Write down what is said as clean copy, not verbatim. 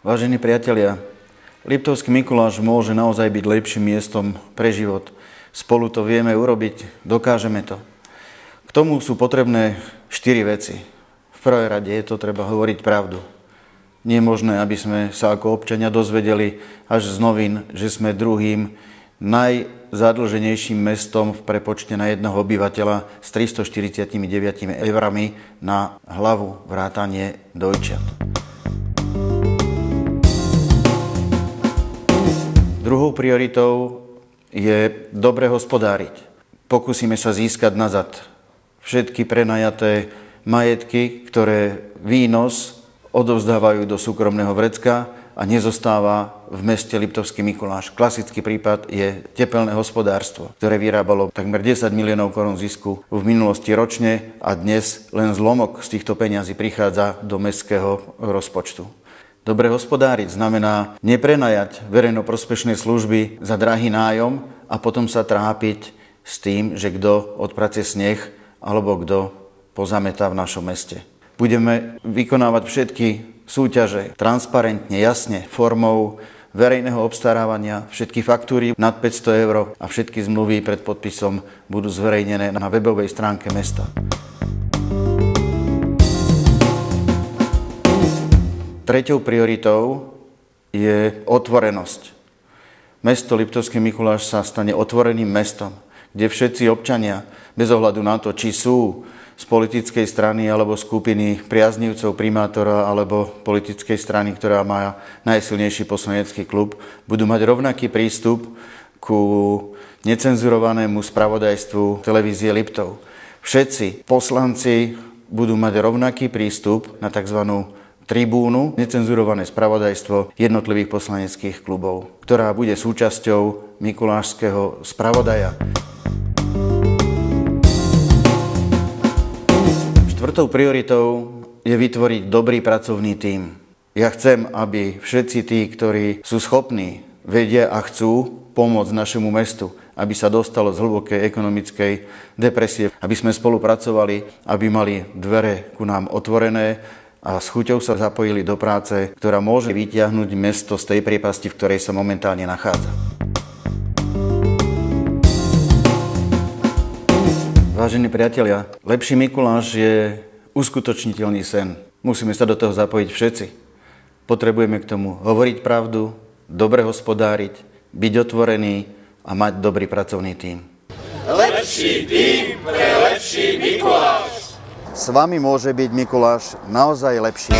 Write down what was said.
Vážení priatelia, Liptovský Mikuláš môže naozaj byť lepším miestom pre život. Spolu to vieme urobiť, dokážeme to. K tomu sú potrebné 4 veci. V prvej rade je to treba hovoriť pravdu. Nie je možné, aby sme sa ako občania dozvedeli až z novín, že sme druhým najzadlženejším mestom v prepočte na jedného obyvateľa s 349 eurami na hlavu vrátanie dojčiat. Druhou prioritou je dobre hospodáriť. Pokúsime sa získať nazad všetky prenajaté majetky, ktoré výnos odovzdávajú do súkromného vrecka a nezostáva v meste Liptovský Mikuláš. Klasický prípad je tepelné hospodárstvo, ktoré vyrábalo takmer 10 miliónov korún zisku v minulosti ročne a dnes len zlomok z týchto peňazí prichádza do mestského rozpočtu. Dobre hospodáriť znamená neprenajať verejnoprospešné služby za drahý nájom a potom sa trápiť s tým, že kto odprace sneh alebo kto pozametá v našom meste. Budeme vykonávať všetky súťaže transparentne, jasne, formou verejného obstarávania. Všetky faktúry nad 500 eur a všetky zmluvy pred podpisom budú zverejnené na webovej stránke mesta. Treťou prioritou je otvorenosť. Mesto Liptovský Mikuláš sa stane otvoreným mestom, kde všetci občania, bez ohľadu na to, či sú z politickej strany alebo skupiny priaznivcov primátora alebo politickej strany, ktorá má najsilnejší poslanecký klub, budú mať rovnaký prístup ku necenzurovanému spravodajstvu televízie Liptov. Všetci poslanci budú mať rovnaký prístup na tzv. Tribúnu, necenzurované spravodajstvo jednotlivých poslaneckých klubov, ktorá bude súčasťou mikulášskeho spravodaja. Štvrtou prioritou je vytvoriť dobrý pracovný tím. Ja chcem, aby všetci tí, ktorí sú schopní, vedia a chcú pomôcť našemu mestu, aby sa dostalo z hlbokej ekonomickej depresie, aby sme spolupracovali, aby mali dvere ku nám otvorené a s chuťou sa zapojili do práce, ktorá môže vytiahnuť mesto z tej priepasti, v ktorej sa momentálne nachádza. Vážení priatelia, lepší Mikuláš je uskutočniteľný sen. Musíme sa do toho zapojiť všetci. Potrebujeme k tomu hovoriť pravdu, dobre hospodáriť, byť otvorený a mať dobrý pracovný tím. Lepší tím pre lepší Mikuláš! S vami môže byť Mikuláš naozaj lepší.